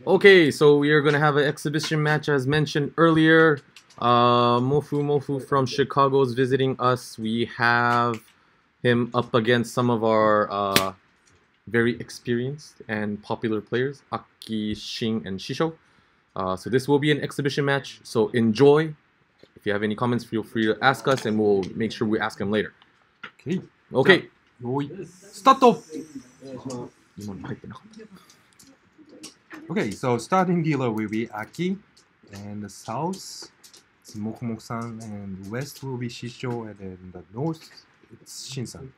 Okay, so we are gonna have an exhibition match as mentioned earlier. MofuMofu from Chicago is visiting us. We have him up against some of our very experienced and popular players, Aki, Shing, and Shisho. So this will be an exhibition match, so enjoy. If you have any comments, feel free to ask us, and we'll make sure we ask him later. Okay. Okay. 用意スタート Okay, so starting dealer will be Aki, and the south is MofuMofu-san, and west will be Shisho, and then the north it's Shin-san.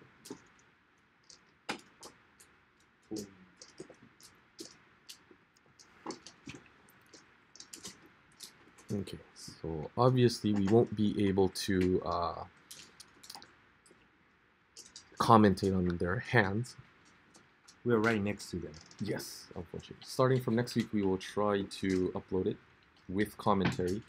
Okay, so obviously we won't be able to commentate on their hands. We're right next to them. Yes, unfortunately. Starting from next week, we will try to upload it with commentary.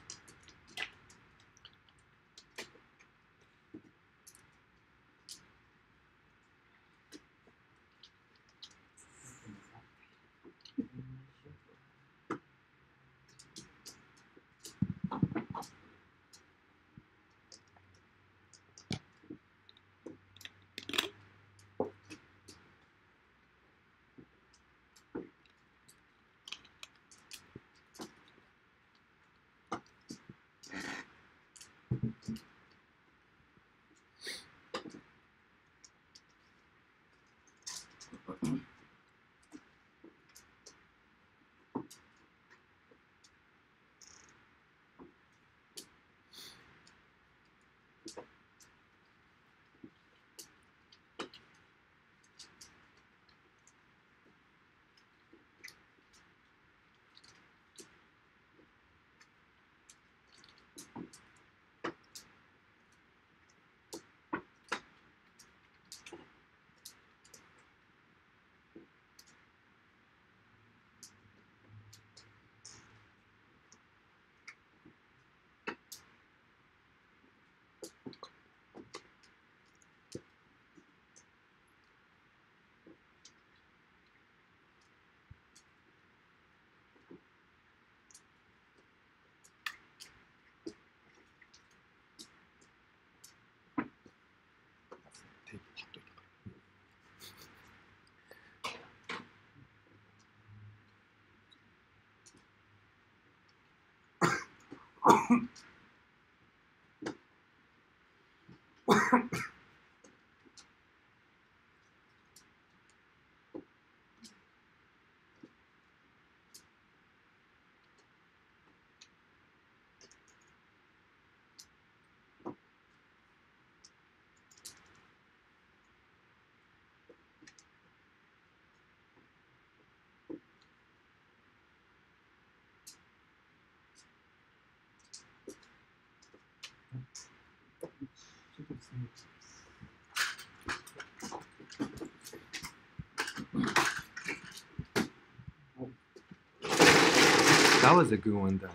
That was a good one that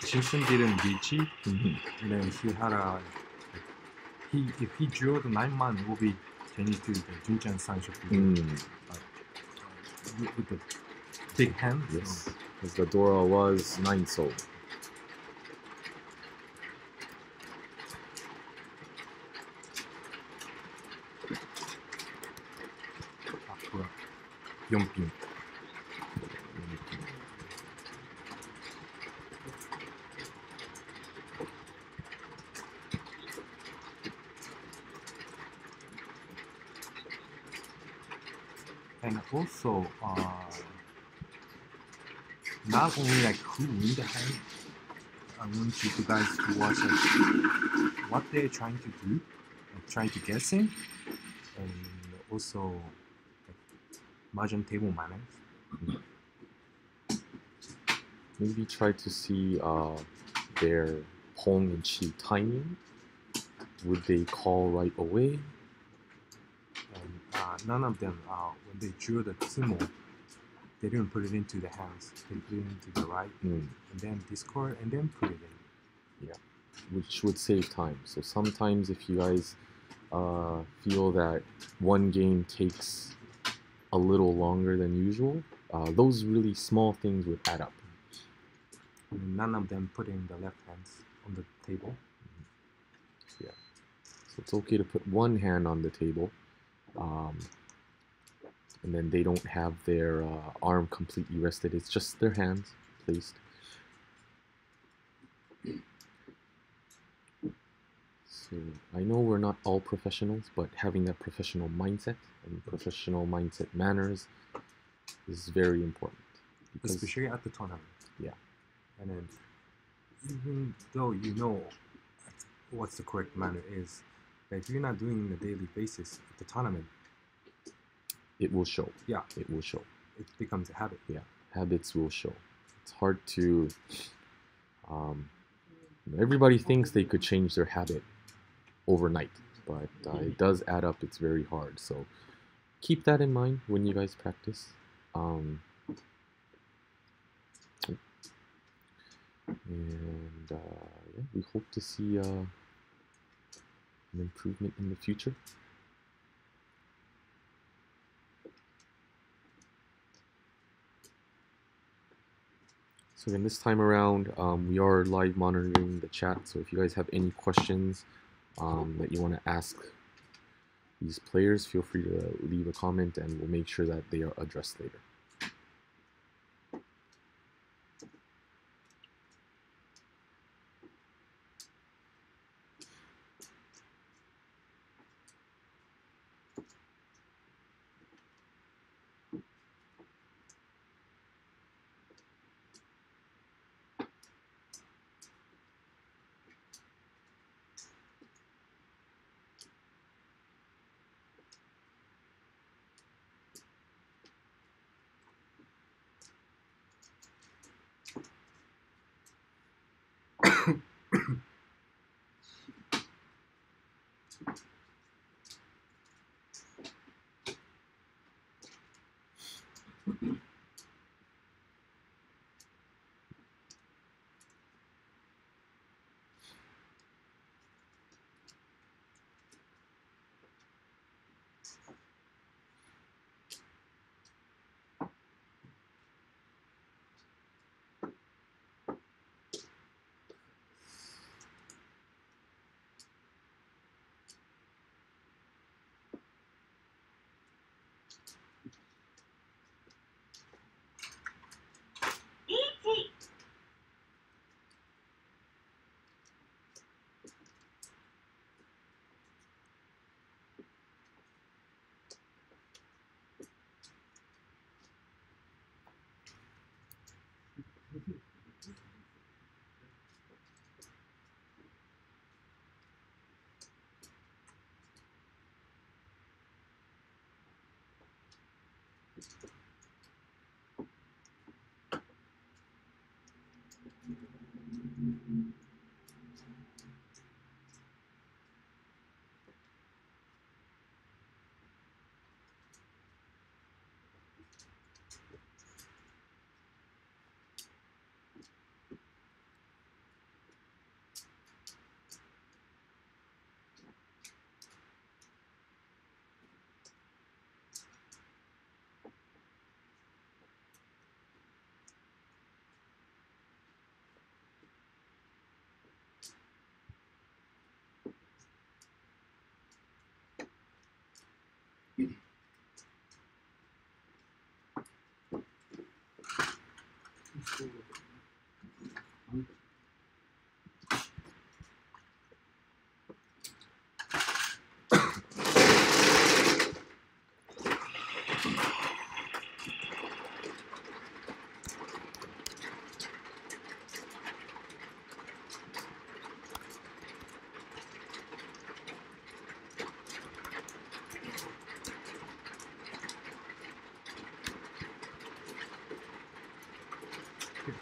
Shinsen didn't beat you, and then he had a if he drew the 9-man, it will be changed to the Junchan Sanship with the big hand. Yes, because the Dora was 9 soul. Yonpin. And also, not only like who win the hand, I want you guys to watch like, what they're trying to do, like, trying to guess in, and also like, Mahjong table manners. Maybe try to see their Pong and Chi timing. Would they call right away? And none of them, when they drew the Tsumo, they didn't put it into the hands. They put it into the right, and then discard, and then put it in. Yeah, which would save time. So sometimes if you guys feel that one game takes a little longer than usual, those really small things would add up. None of them putting the left hands on the table. Yeah, so it's okay to put one hand on the table, and then they don't have their arm completely rested. It's just their hands placed. So I know we're not all professionals, but having that professional mindset and professional mindset manners is very important. Because, especially at the tournament. Yeah. And then, even though you know what's the correct manner is, but if you're not doing it on a daily basis at the tournament, it will show. Yeah. It will show. It becomes a habit. Yeah. Habits will show. It's hard to... everybody thinks they could change their habit overnight, but it does add up. It's very hard. So keep that in mind when you guys practice. And yeah, we hope to see an improvement in the future. So again, this time around, we are live monitoring the chat. So if you guys have any questions that you want to ask these players, feel free to leave a comment and we'll make sure that they are addressed later.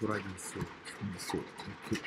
돌아가 있어. 이렇게.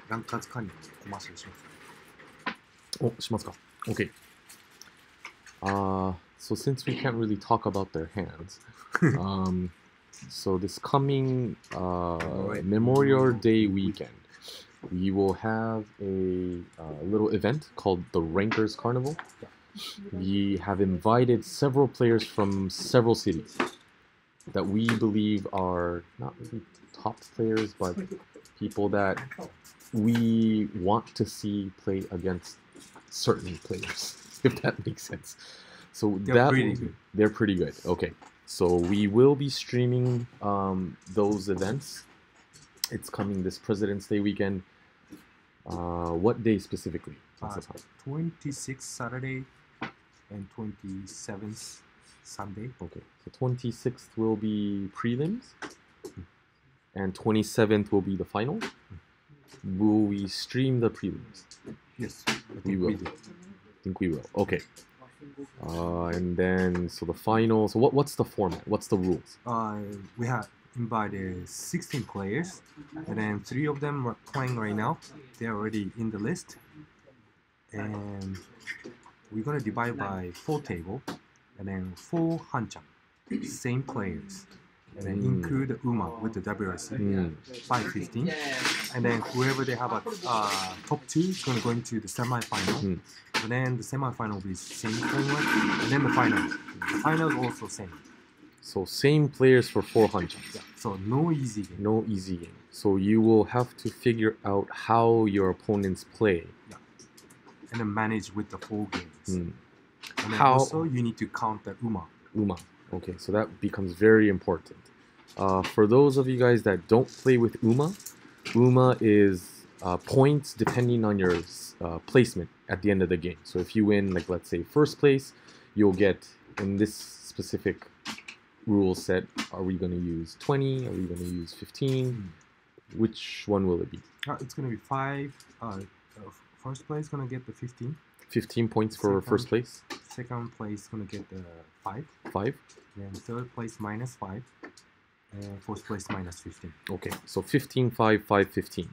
ランカーズ管理のコマーシャルしますか？お、しますか? Okay. So since we can't really talk about their hands, so this coming Memorial Day weekend, we will have a little event called the Rankers Carnival. We have invited several players from several cities that we believe are not really top players, but people that we want to see play against certain players, if that makes sense. So they're pretty good. Okay, so we will be streaming those events. It's coming this President's Day weekend. What day specifically? 26th Saturday and 27th Sunday. Okay, so 26th will be prelims, and 27th will be the final. Will we stream the prelims? Yes, We will. I think we will. Okay. And then, so the final. So what's the format? What's the rules? We have invited 16 players, and then 3 of them are playing right now. They're already in the list, and we're gonna divide by 4 table, and then 4 hanchan, same players, and then include Uma with the WRC by 15, and then whoever they have a top 2 is gonna go into the semi-final, and then the semi-final will be same format, and then the final. The final is also same. So same players for 4 hanchans. Yeah. So no easy game. No easy game. So you will have to figure out how your opponents play. Yeah. And then manage with the 4 games. And then How? also you need to count the Uma. Uma. Okay, so that becomes very important. For those of you guys that don't play with Uma, Uma is points depending on your placement at the end of the game. So if you win, like let's say first place, you'll get in this specific rule set. Are we going to use 20? Are we going to use 15? Which one will it be? It's going to be 5. First place is going to get the 15. 15 points for first place. Second place is going to get the 5. 5. Then third place minus 5. And fourth place minus 15. Okay, so 15, 5, 5, 15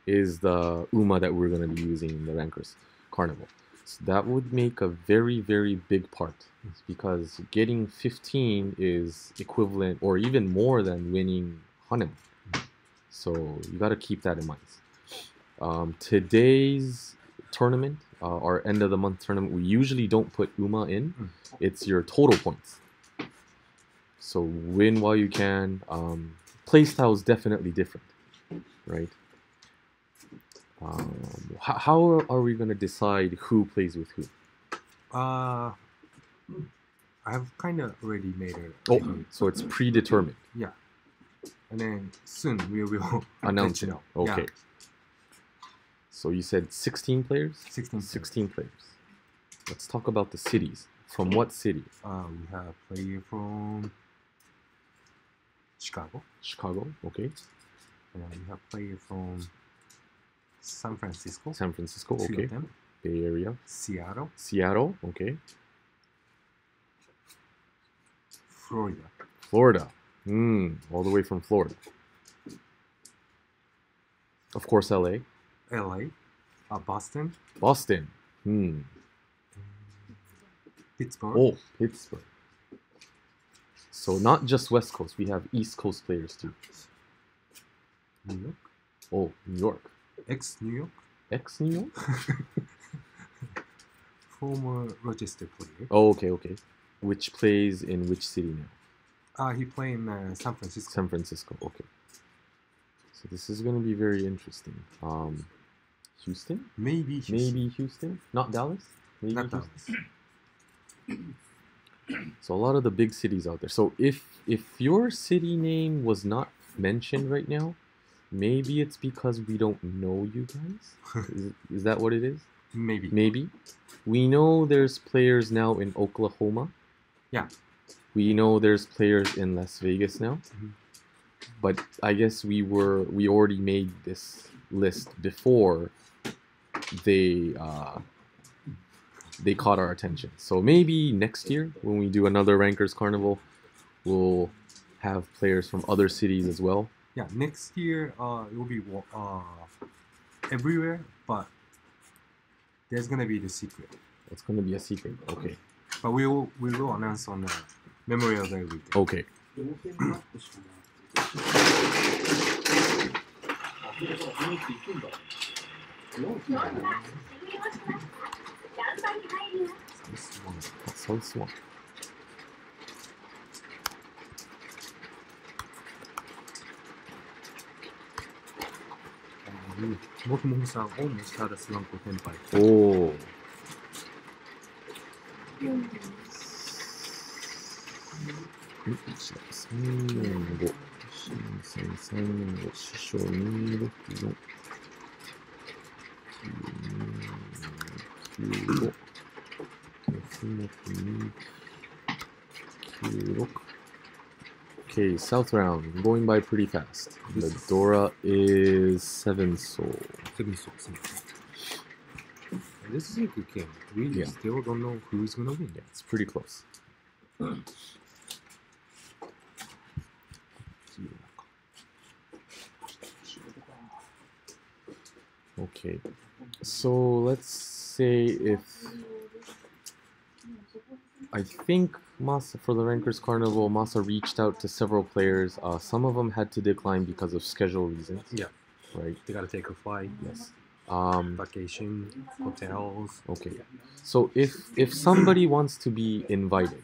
is the Uma that we're going to be using in the Rankers Carnival. So that would make a very, very big part. It's because getting 15 is equivalent or even more than winning Hanem. So you got to keep that in mind. Today's tournament, our end of the month tournament, we usually don't put Uma in. It's your total points. So win while you can. Playstyle is definitely different, right? How are we going to decide who plays with who? I have kind of already made it. Oh, so it's predetermined. Yeah. And then soon we will announce it. Okay. Yeah. So you said 16 players? 16 players. Let's talk about the cities. From what city? We have player from Chicago. Chicago, okay. And we have player from San Francisco. San Francisco, 2 okay. of them. Bay Area. Seattle. Seattle, okay. Florida. Florida. All the way from Florida. Of course, LA. LA. Boston. Boston. Pittsburgh. Oh, Pittsburgh. So not just West Coast, we have East Coast players too. New York. Oh, New York. Ex-New York. Ex-New York? Former Rochester player. Oh, okay. Which plays in which city now? He played in San Francisco. San Francisco, okay. So this is going to be very interesting. Houston? Maybe Houston? Not Dallas? Maybe Not Houston? Dallas. So a lot of the big cities out there. So if your city name was not mentioned right now, maybe it's because we don't know you guys. Is that what it is? Maybe. We know there's players now in Oklahoma. Yeah. We know there's players in Las Vegas now. But I guess we already made this list before they caught our attention. So maybe next year when we do another Rankers Carnival, we'll have players from other cities as well. Yeah, next year it will be everywhere, but there's gonna be the secret. It's gonna be a secret. Okay. But we will announce on the Memorial Day weekend. Okay. So small. MofuMofu-san almost had a Slanko Tenpai. Oh. Okay, south round, going by pretty fast. The Dora is 7 soul. 7 soul. This is a good game. We still don't know who's gonna win. Yeah, it's pretty close. Okay. So let's say if I think Masa for the Rankers Carnival, Masa reached out to several players. Some of them had to decline because of schedule reasons. Yeah, Right. they gotta take a flight. Yes. Vacation, hotels. Okay. So if somebody wants to be invited,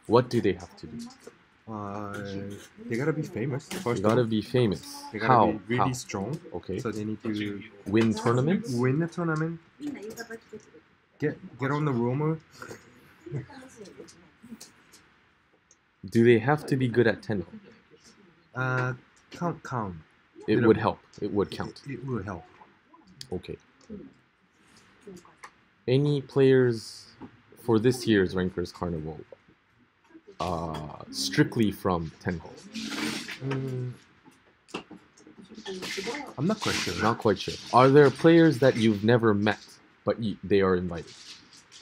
what do they have to do? They gotta be famous They first. gotta be famous. They gotta How? be really How? strong. Okay. So they need to Win tournaments? win the tournament. Get on the rumor. Do they have to be good at Tenho? Count. It would help. It would count. It will help. Okay. Any players for this year's Rankers Carnival strictly from Tenho? I'm not quite sure. Not quite sure. Are there players that you've never met but they are invited?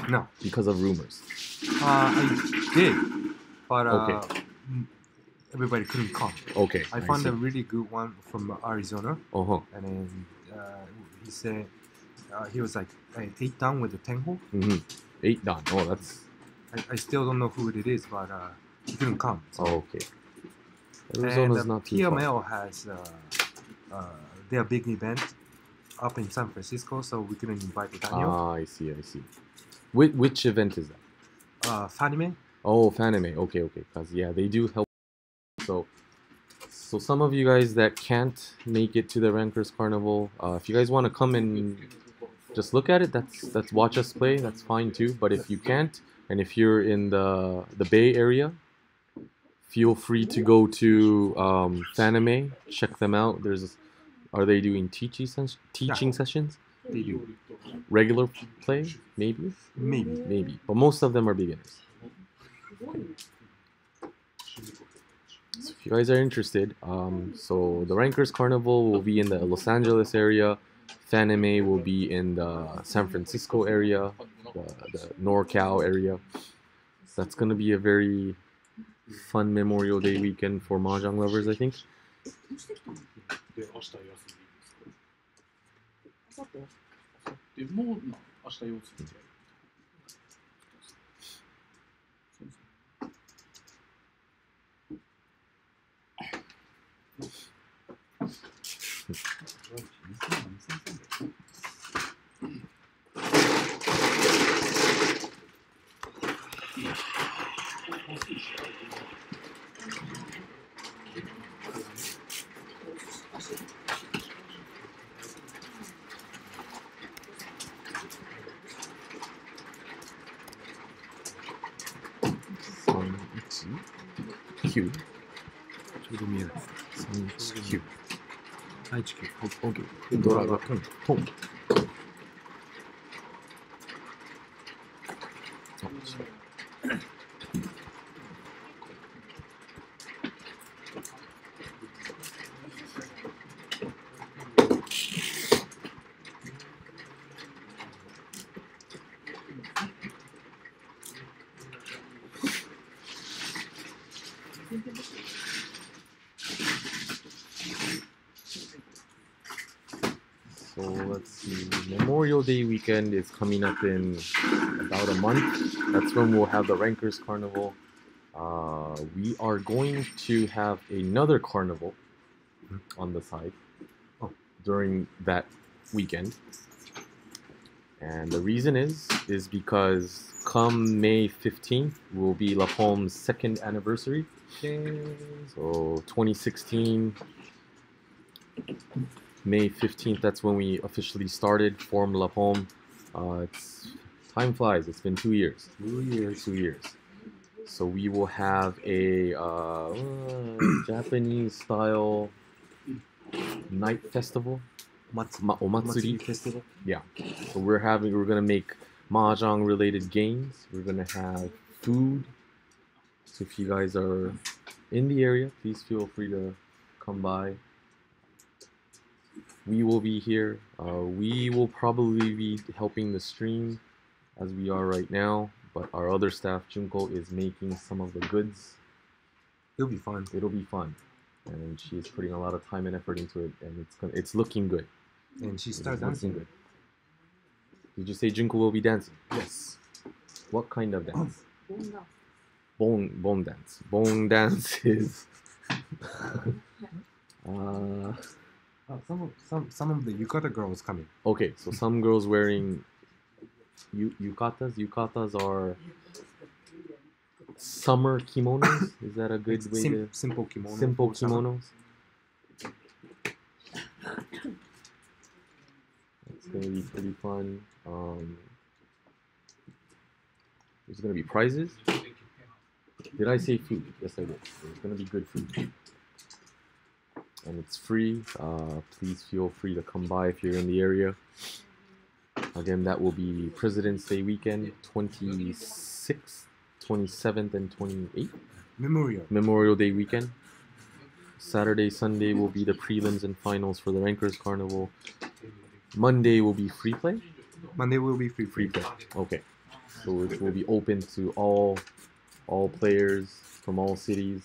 No. Because of rumors? I did, but Okay. everybody couldn't come. Okay. I found a really good one from Arizona, Uh-huh. and then he said he was like 8 down with the Tenho. Mm-hmm. 8 down. Oh, that's... I still don't know who it is, but he couldn't come. So. Oh, okay. Arizona's And not too far. PML has their big event up in San Francisco, so we couldn't invite Daniel. Ah, I see, I see. Which event is that? Fanime. Oh, Fanime. Okay, okay. Because, yeah, they do help. So some of you guys that can't make it to the Rankers Carnival, if you guys want to come and just look at it, that's watch us play, that's fine too. But if you can't, and if you're in the Bay Area, feel free to go to Fanime, check them out. Are they doing teaching sessions? They do. Regular play? Maybe? Maybe. But most of them are beginners. Okay. So if you guys are interested, so the Rankers Carnival will be in the Los Angeles area. Fanime will be in the San Francisco area, the NorCal area. So that's going to be a very fun Memorial Day weekend for Mahjong lovers, I think. Q. ちょうど見えない。319. 319。OK。ドラがトン。So let's see, Memorial Day weekend is coming up in about a month. That's when we'll have the Rankers Carnival. We are going to have another carnival on the side during that weekend. And the reason is because come May 15th will be LAPOM's 2nd anniversary. So 2016, May 15th, that's when we officially formed LAPOM. Time flies, it's been 2 years. 2 years. So we will have a Japanese style night festival. Omatsuri festival. Yeah. So we're gonna make Mahjong related games. We're gonna have food. So if you guys are in the area, please feel free to come by. We will be here. We will probably be helping the stream as we are right now, but our other staff, Junko, is making some of the goods. It'll be fun. It'll be fun. And she is putting a lot of time and effort into it, and it's looking good. and she started dancing. Did you say Junko will be dancing? Yes. What kind of dance? Bone dance. Bone dance is. Some of the yukata girls coming. Okay, so some girls wearing yukatas. Yukatas are summer kimonos. Is that a good way to? Simple kimono. Simple kimonos. It's gonna be pretty fun. There's gonna be prizes. Did I say food? Yes, I did. There's gonna be good food. And it's free. Please feel free to come by if you're in the area. Again, that will be President's Day weekend, 26th, 27th, and 28th. Memorial Day weekend. Saturday, Sunday will be the prelims and finals for the Rankers Carnival. Monday will be free play? Monday will be free play. Okay. So it will be open to all players from all cities.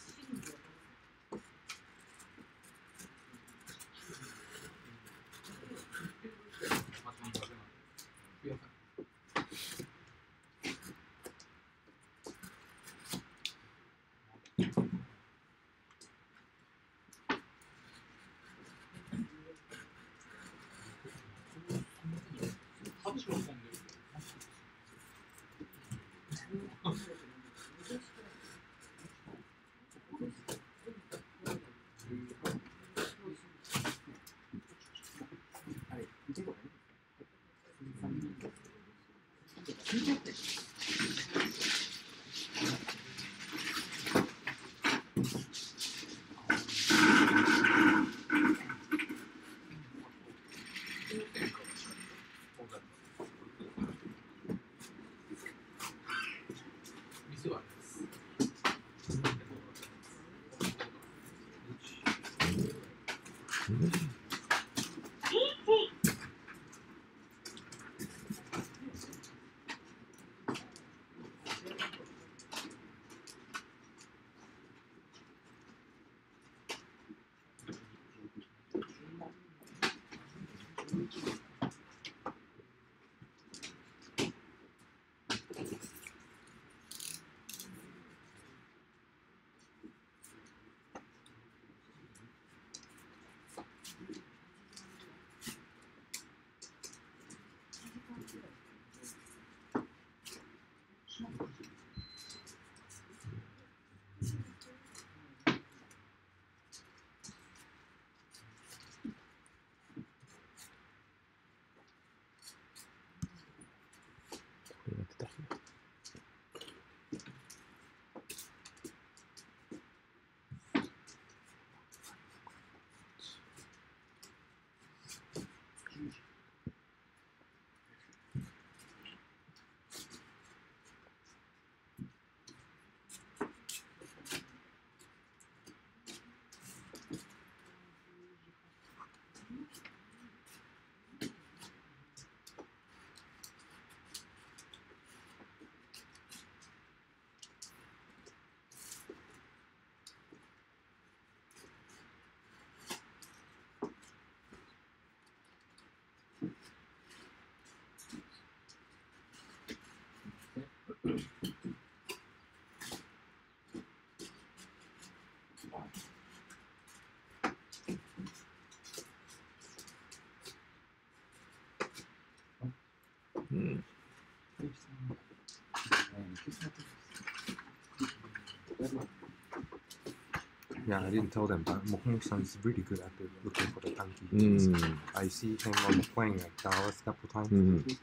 Yeah, I didn't tell them, but MofuMofu is really good at looking for the tanki. I see him on playing at Dallas a couple times.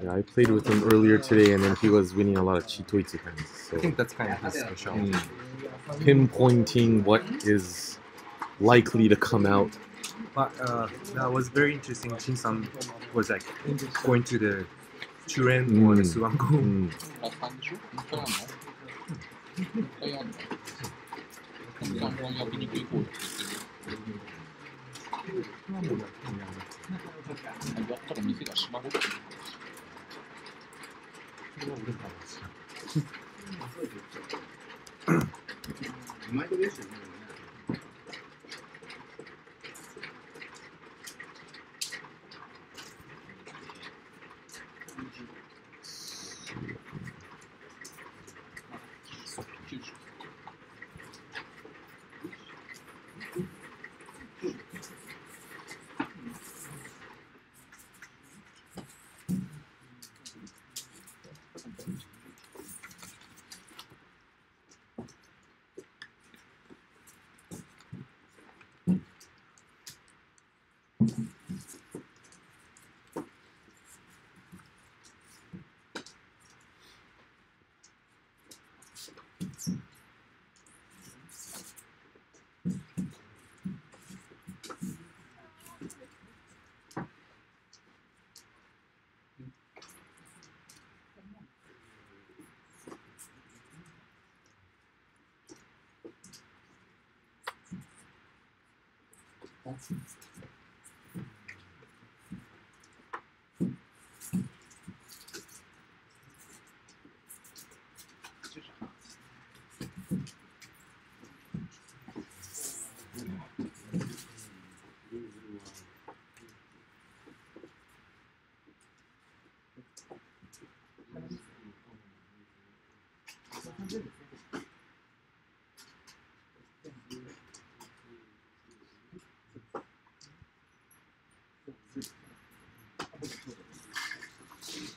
Yeah, I played with him earlier today, and then he was winning a lot of chitoitsu hands. So I think that's kind of his special. Pinpointing what is likely to come out. But that was very interesting. Shin-san was like going to the Churen or the Suwango.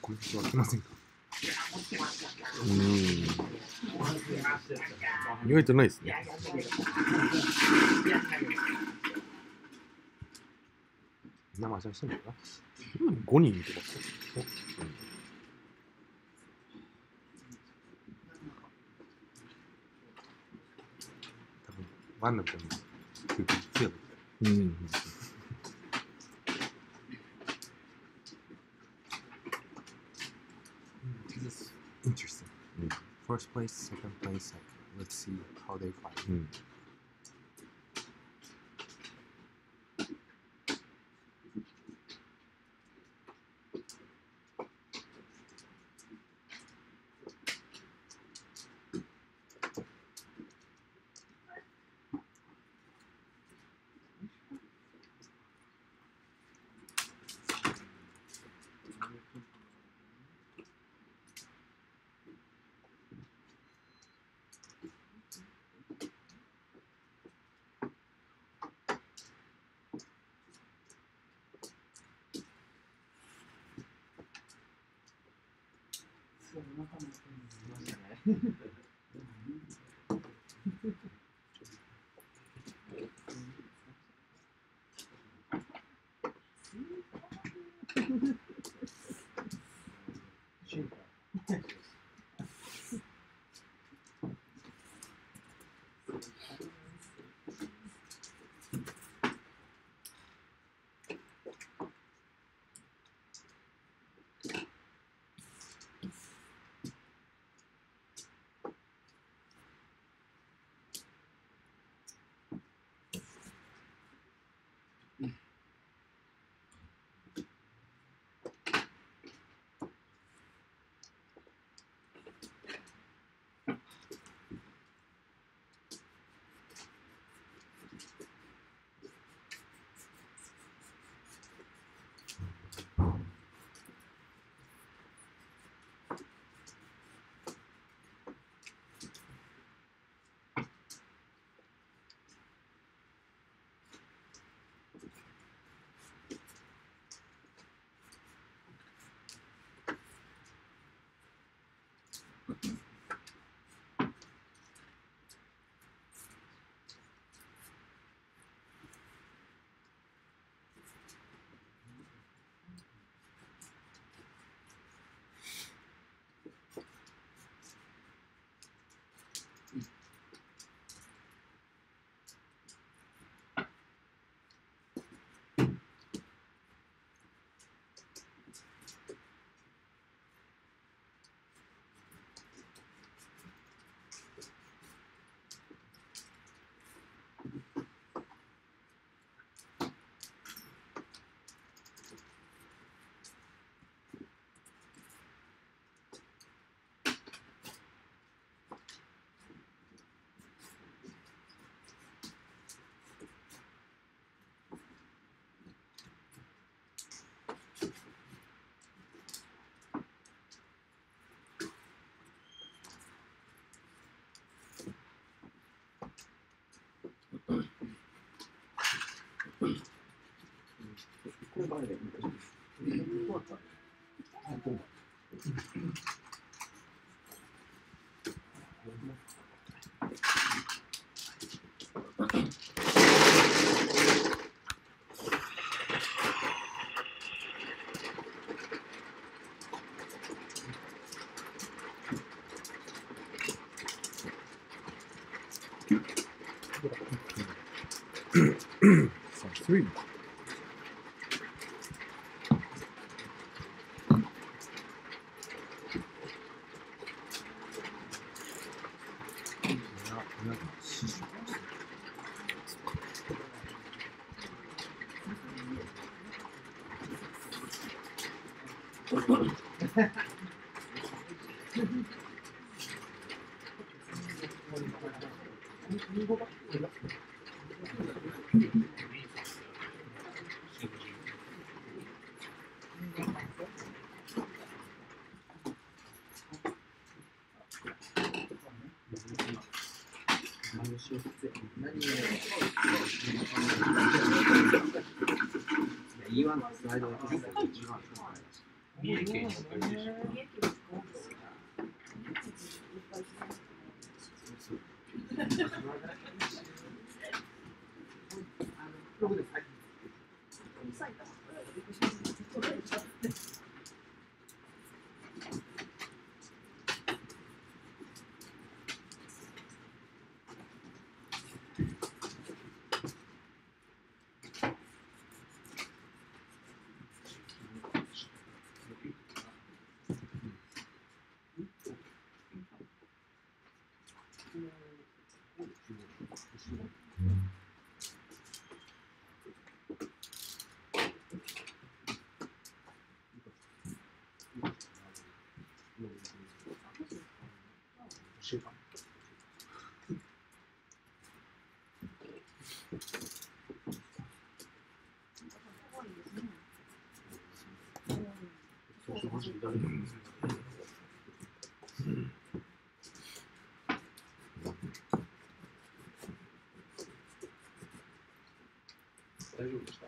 これは来ませんか？意外とないですね。みんな麻雀してんのかな5人見てます。多分ワンの子に空気強い。This is interesting. First place, second place, like, let's see how they fight. So 3. E1 のスライドだけです三重県におかれでしょ。大丈夫でした？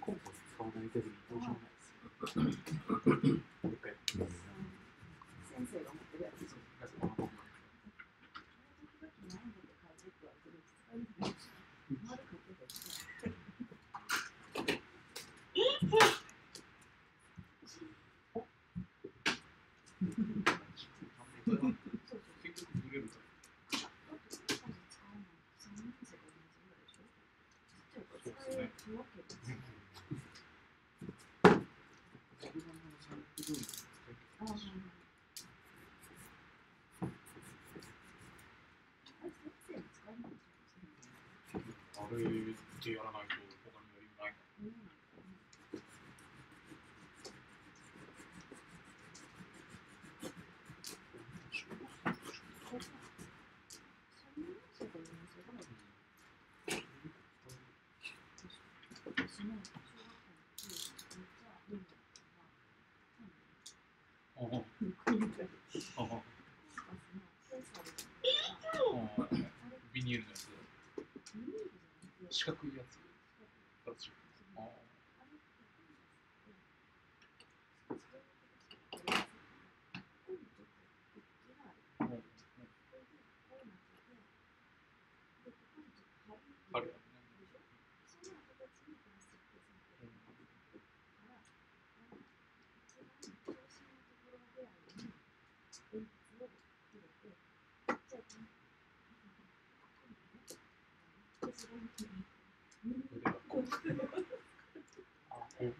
コンポ使わないけどどうしようもないです。先生が持ってるやつ。あれでやらないと他にやりないか。ビニールのやつ。四角いやつ。あるよ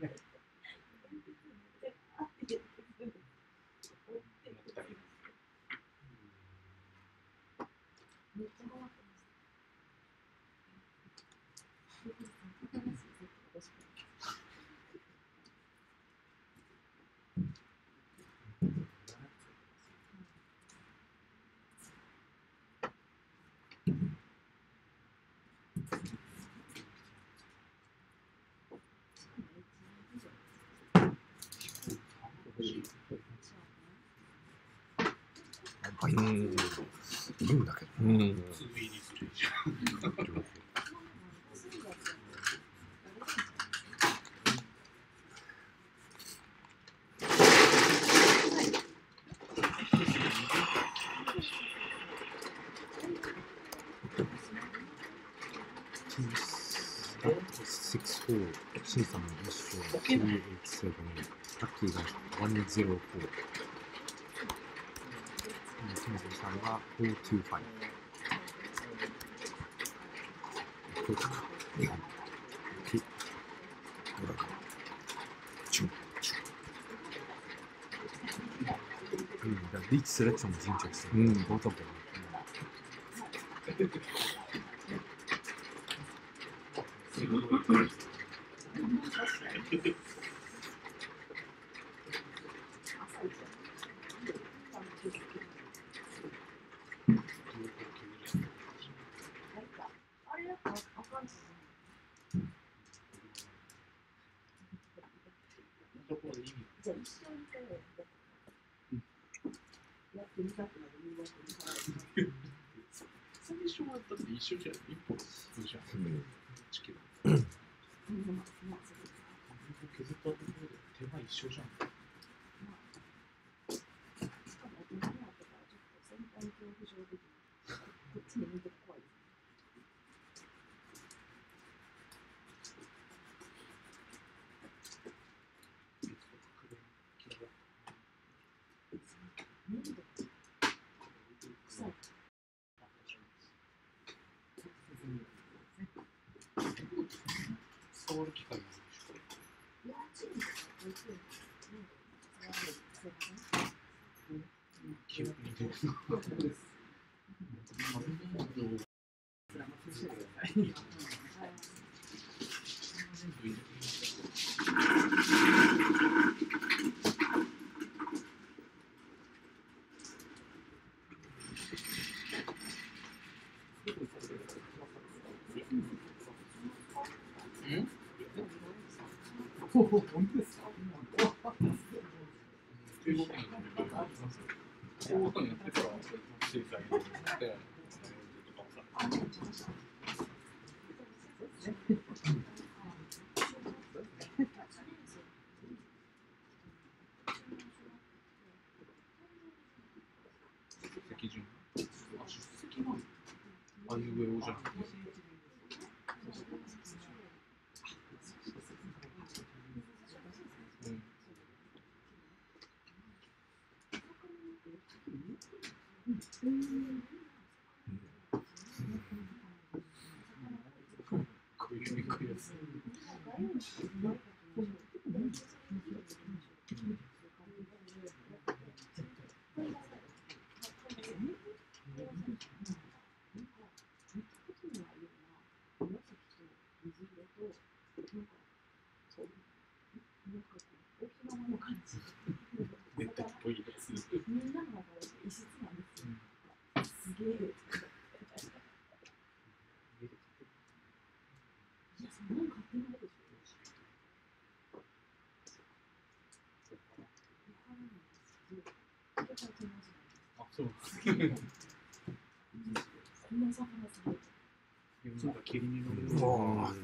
ね。いいんだけど、うん。2にするじゃん。両方。6-4、シンさんの1勝、3-8-7、ラッキーが1-0-4。トモさんが4-2-5。これかな。ピッ。これかな。チュン、チュン。だからリーチセレクションも順調してる。ボートボール。最初はだって一緒じゃん。一歩進むじゃん。チケット。削ったところで手間一緒じゃん。触る機会も記憶に出る。本当ですか？中国の中国にやってた制裁によって席順あ、出席なのあいうえおじゃん。こういうやつ。ネットっぽいやつ。あ、そう。そうだ、切り身の。もう。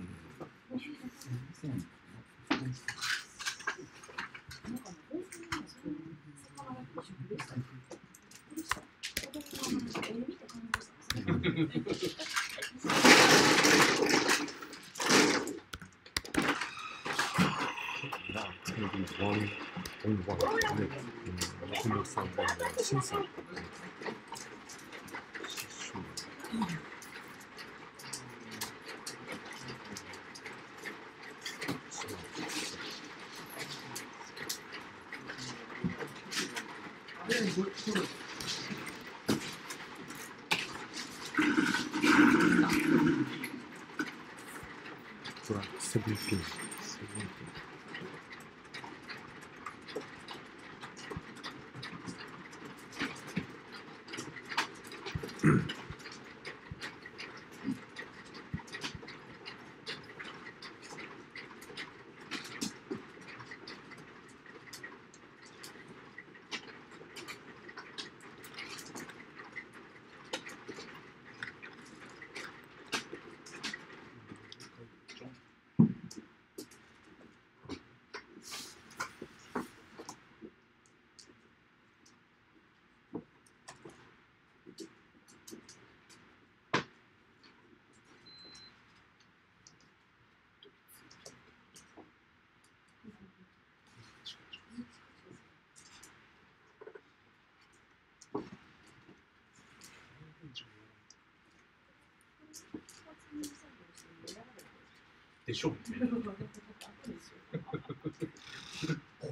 でしょうね。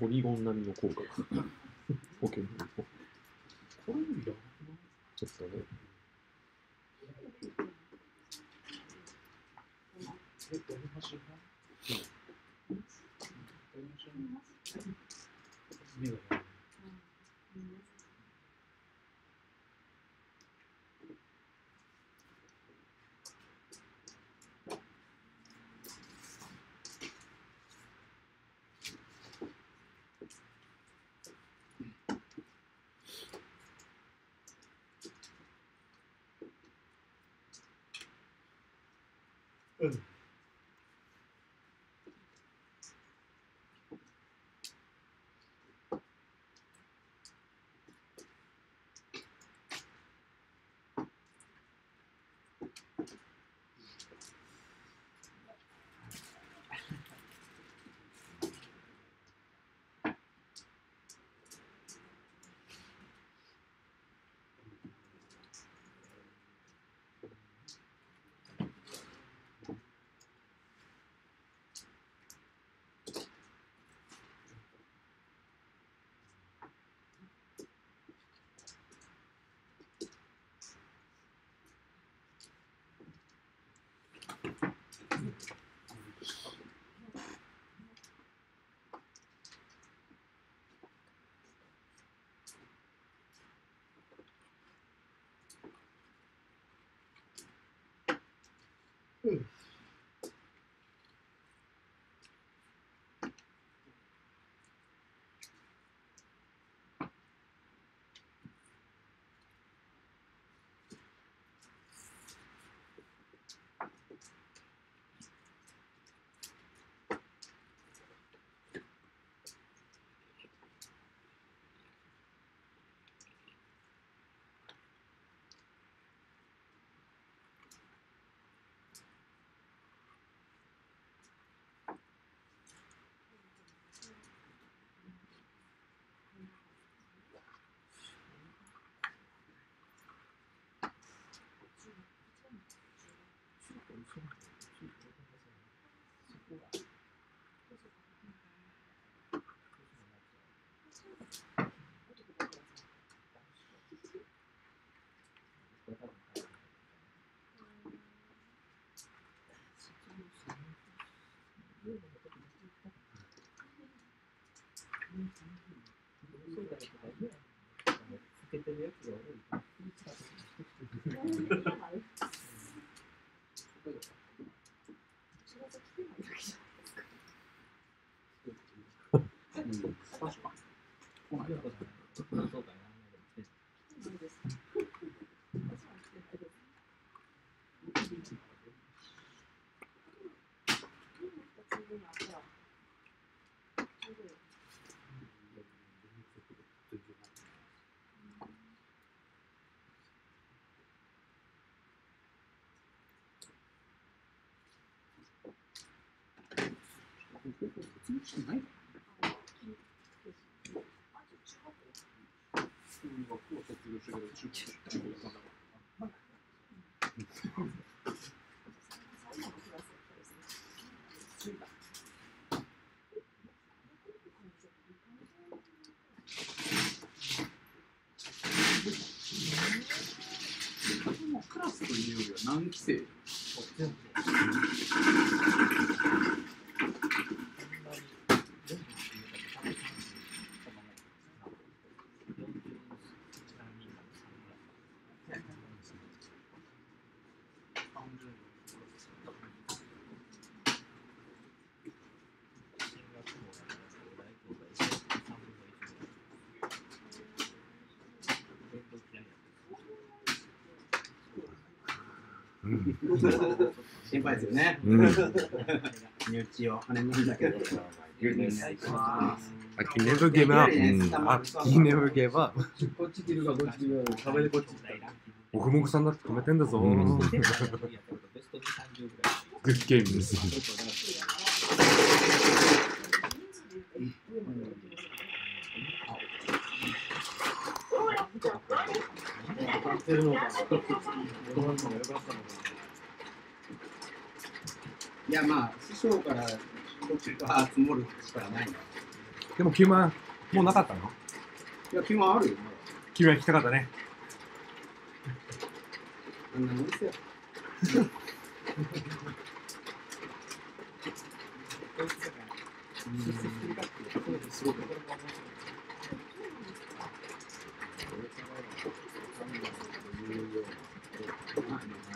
ポリゴン並みの効果が。ポケモンの。これよりやばくない？ちょっとね。どの橋が？目がやばい。うん。うん。クラスというよりは何期生？心配ですよね。身内を羽根だけど。I can never give up. He never gave up. こっち切るかこっち切るか壁でこっち。もふもふさんだって止めてんだぞ。グッゲームです。いや、まあ、師匠からこっちが積もるしかないな。でも、9万、もうなかったの？いや、9万あるよ、まだ。9万行きたかったね。あんなもんですよ。すごく。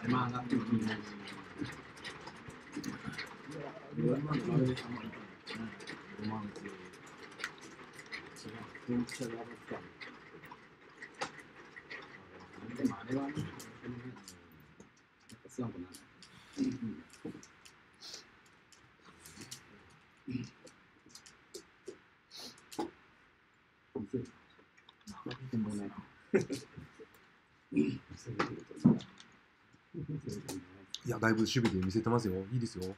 まあ、上がってもいいな。でもあれはね、スワンコなんだ。いや、だいぶ守備で見せてますよ。いいですよ。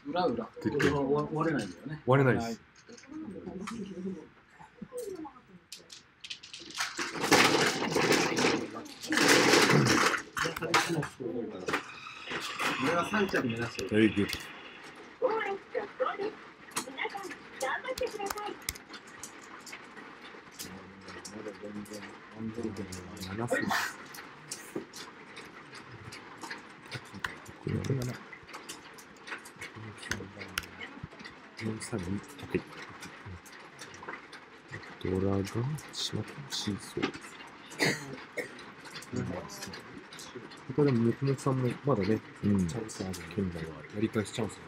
裏裏。割れないんだよね。割れないです。俺は3着目指してる。Very good。7分です。ドラがしまってしそうです。他でも、もくもくさんもまだね、チャンスある県内はやり返しチャンスね。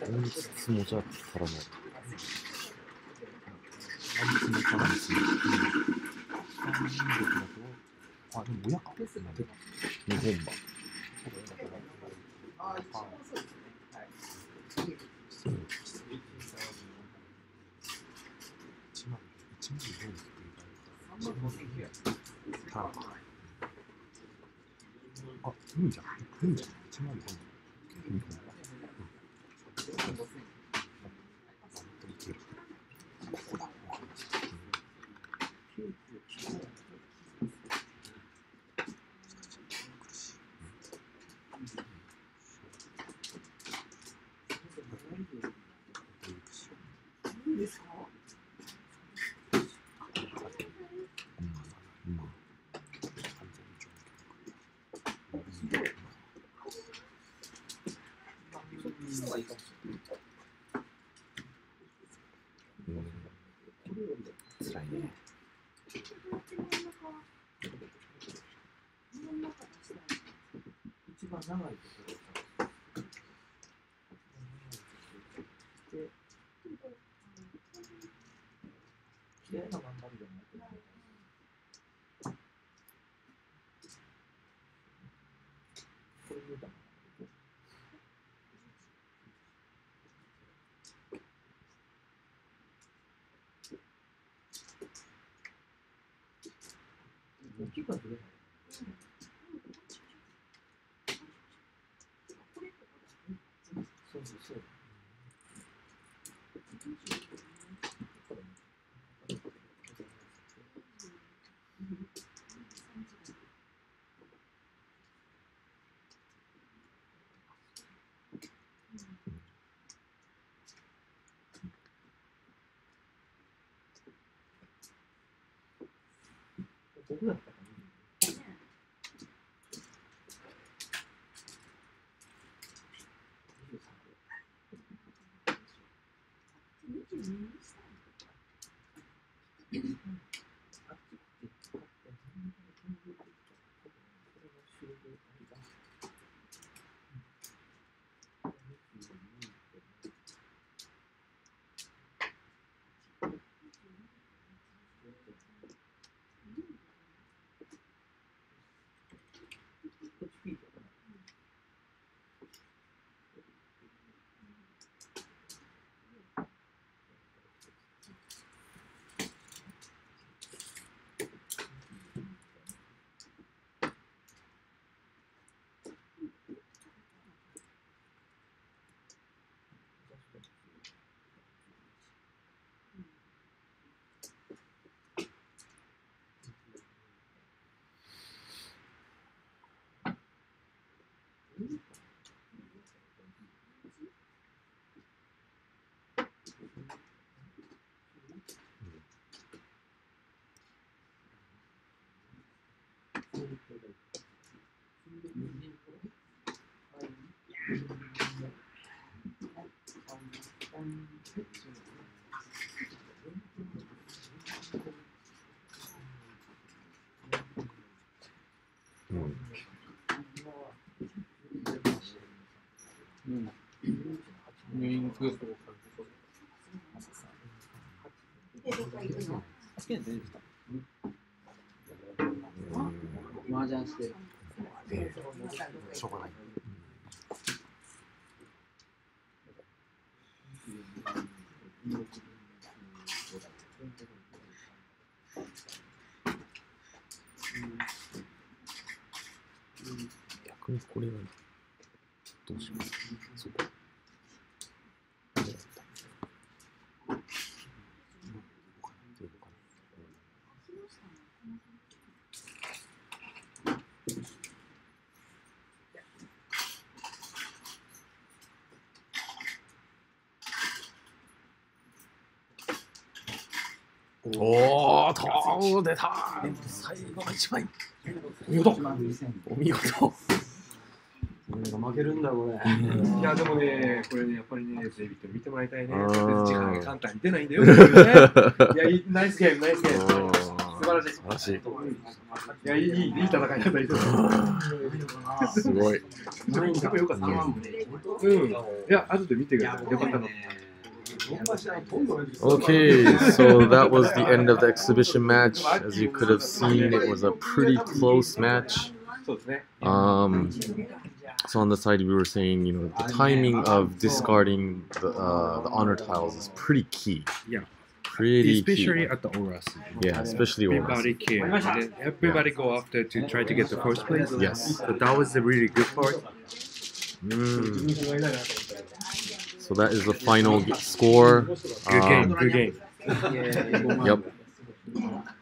本日もじゃからない。本日もからないですね。あ、でも親か。日本馬。あ、いいんじゃん。いいんじゃん。1万4。ここだ。辛いね。一番長いところで、綺麗な頑張りじゃないけど、これ見たの。麻雀してる。しょうがない。逆にこれはどうしますか。そうか。おー、と出た。最後の一枚。見事。お見事。負けるんだこれ。いやでもね、これね、やっぱりね、デイビッド見てもらいたいね。時間が簡単に出ないんだよ。いや、ナイスゲーム、ナイスゲーム。素晴らしい。素晴らしい。いや、いい戦いだった。すごい。でもよかった。うん。いや、後で見てください。よかったの。Okay, so that was the end of the exhibition match. As you could have seen, it was a pretty close match. So on the side, we were saying, you know, the timing of discarding the honor tiles is pretty key. Yeah. Pretty especially key. at the Auras. Yeah, especially Auras. Everybody care. Everybody go after to try to get the first place. Yes. So that was the really good part. So that is the final score. Good game. Good game. Yep.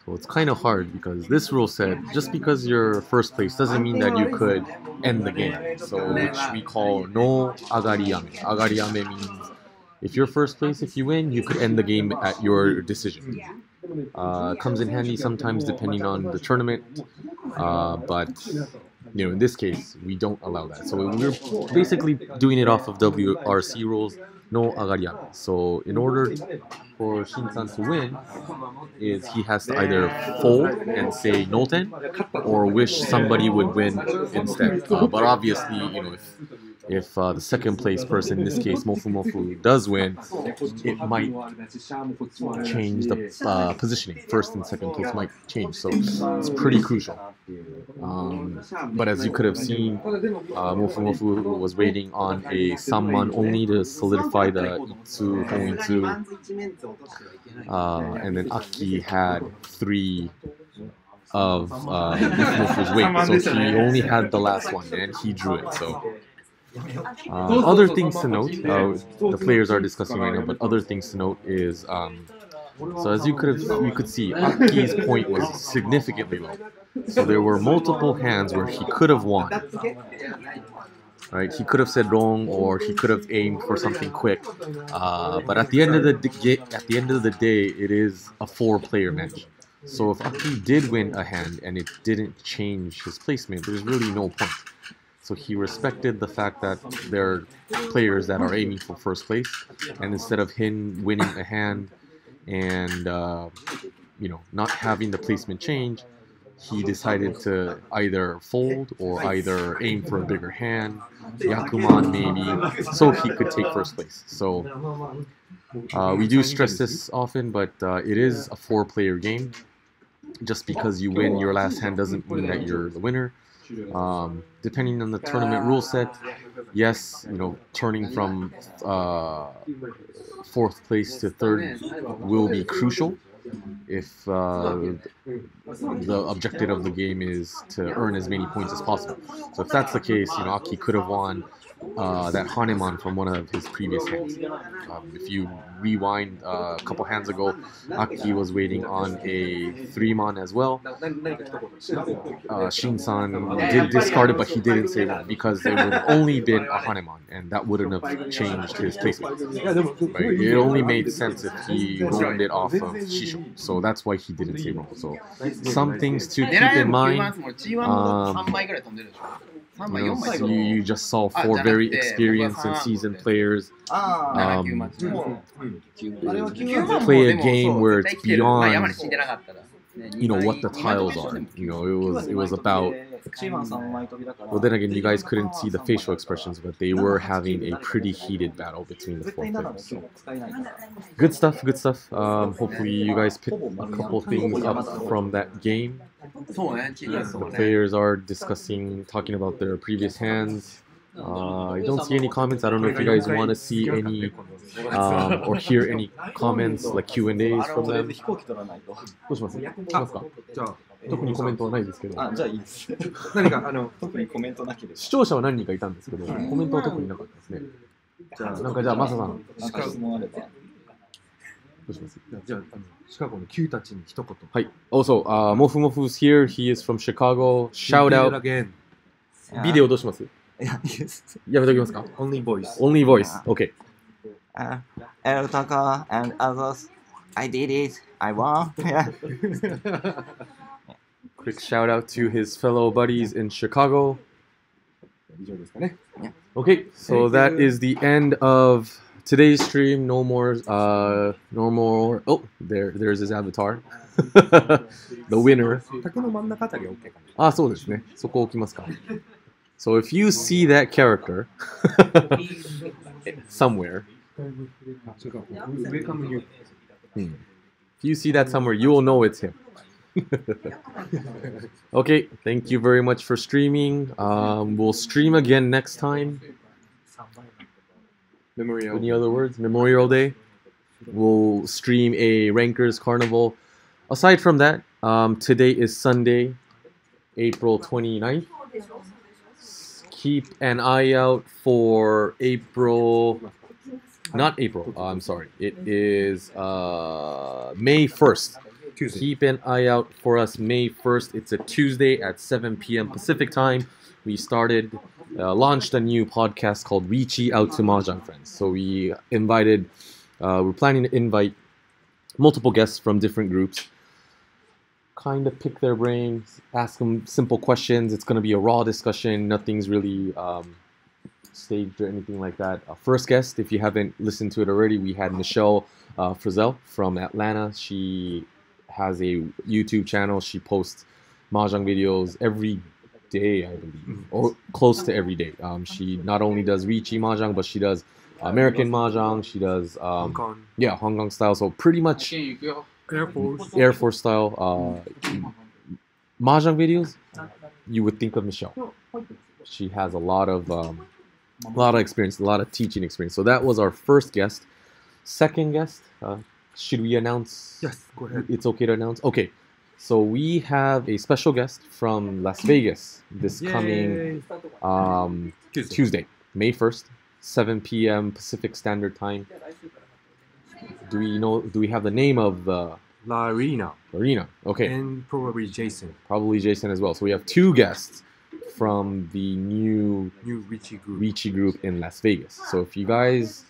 So it's kind of hard because this rule said just because you're first place doesn't mean that you could end the game. So which we call no agariyame. Agariyame means if you're first place, if you win, you could end the game at your decision. Comes in handy sometimes depending on the tournament, but you know, in this case, we don't allow that. So we're basically doing it off of WRC rules, no agariyame. So in order for Shin-san to win, is he has to either fold and say noten, or wish somebody would win instead. But obviously, you know, if the second place person, in this case MofuMofu, does win, it might change the positioning. First and second place might change, so it's pretty crucial. But as you could have seen, MofuMofu was waiting on a Samman only to solidify the Itsu, Honitsu, and then Aki had 3 of Mofu's weight, so he only had the last one and he drew it. So other things to note, the players are discussing right now, but other things to note is so as you could see, Aki's point was significantly low. So there were multiple hands where he could have won. Right, he could have said wrong, or he could have aimed for something quick. But at the end of the day, it is a 4-player match. So if Aki did win a hand and it didn't change his placement, there's really no point. So he respected the fact that there are players that are aiming for first place, and instead of him winning a hand and not having the placement change, he decided to either fold or either aim for a bigger hand, Yakuman maybe, so he could take first place. So we do stress this often, but it is a 4-player game. Just because you win your last hand doesn't mean that you're the winner. Depending on the tournament rule set, yes, turning from 4th place to 3rd will be crucial if the objective of the game is to earn as many points as possible. So if that's the case, Aki could have won that Haneman from one of his previous hands. If you rewind a couple hands ago, Aki was waiting on a 3-man as well. Shin-san did discard it, but he didn't say one because it would have only been a Haneman, and that wouldn't have changed his placement. Right? It only made sense if he roamed it off of Shisho, so that's why he didn't say wrong. So some things to keep in mind. You just saw 4 very experienced and seasoned players play a game where it's beyond what the tiles are. It was about, well, then again, you guys couldn't see the facial expressions, but they were having a pretty heated battle between the 4 players. So good stuff. Hopefully you guys pick a couple things up from that game. The players are talking about their previous hands. I don't see any comments. I don't know if you guys want to see any or hear any comments, like Q&As from them. どうします？しますか？じゃあ特にコメントはないですけど。じゃあいいです。何か特にコメントなければ。視聴者は何人かいたんですけど、コメントは特になかったですね。じゃあマサさん。質問あれば。どうします？じゃあシカゴの Q たちに一言。はい。Also, MofuMofu's here. He is from Chicago. Shout out. ビデオどうします？やめときますか？ Only voice. Only voice. Okay. El Taka and others, I did it. I won. Quick shout out to his fellow buddies in Chicago. 以上ですかね。Okay, so that is the end of today's stream. No more. Oh, there's his avatar. The winner. 卓の真ん中あたりは OK かな。あ、そうですね。そこ置きますか。So if you see that character somewhere, if you see that somewhere, you will know it's him. Okay, thank you very much for streaming. We'll stream again next time. Any other words? Memorial Day. We'll stream a Rankers Carnival. Aside from that, today is Sunday, April 29th. Keep an eye out for I'm sorry. It is May 1st. Tuesday. Keep an eye out for us May 1st. It's a Tuesday at 7 p.m. Pacific time. We launched a new podcast called Reachie Out to Mahjong Friends. So we're planning to invite multiple guests from different groups. Kind of pick their brains, ask them simple questions. It's going to be a raw discussion. Nothing's really staged or anything like that. First guest, if you haven't listened to it already, we had Michelle Frizzell from Atlanta. She has a YouTube channel. She posts Mahjong videos every day, I believe, or close to every day. She not only does Reachie Mahjong, but she does American Mahjong. She does Hong Kong style. So pretty much Air Force style Mahjong videos. You would think of Michelle. She has a lot of experience, a lot of teaching experience. So that was our first guest. Second guest, should we announce? Yes, go ahead. It's okay to announce? Okay. So we have a special guest from Las Vegas this coming Tuesday, May 1st, 7 p.m. Pacific Standard Time. Do we have the name of the Larina. Larina? Okay. And probably Jason. Probably Jason as well. So we have two guests from the new Richie group in Las Vegas. So if you guys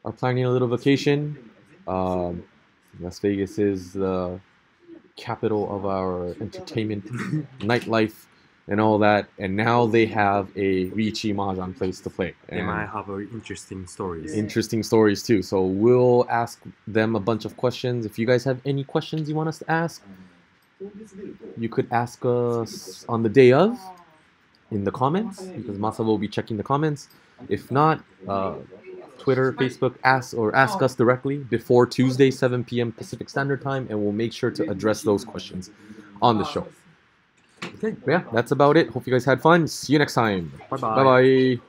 are planning a little vacation, Las Vegas is the capital of our entertainment, nightlife, and all that. And now they have a Richie Mahjong place to play. They might have interesting stories. Interesting stories too. So we'll ask them a bunch of questions. If you guys have any questions you want us to ask, you could ask us on the day of in the comments, because Masa will be checking the comments. If not, Twitter, Facebook, ask us directly before Tuesday, 7 p.m. Pacific Standard Time, and we'll make sure to address those questions on the show. Okay, yeah, that's about it. Hope you guys had fun. See you next time. Bye Bye bye.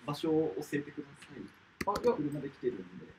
場所を教えてください。車で来てるんで。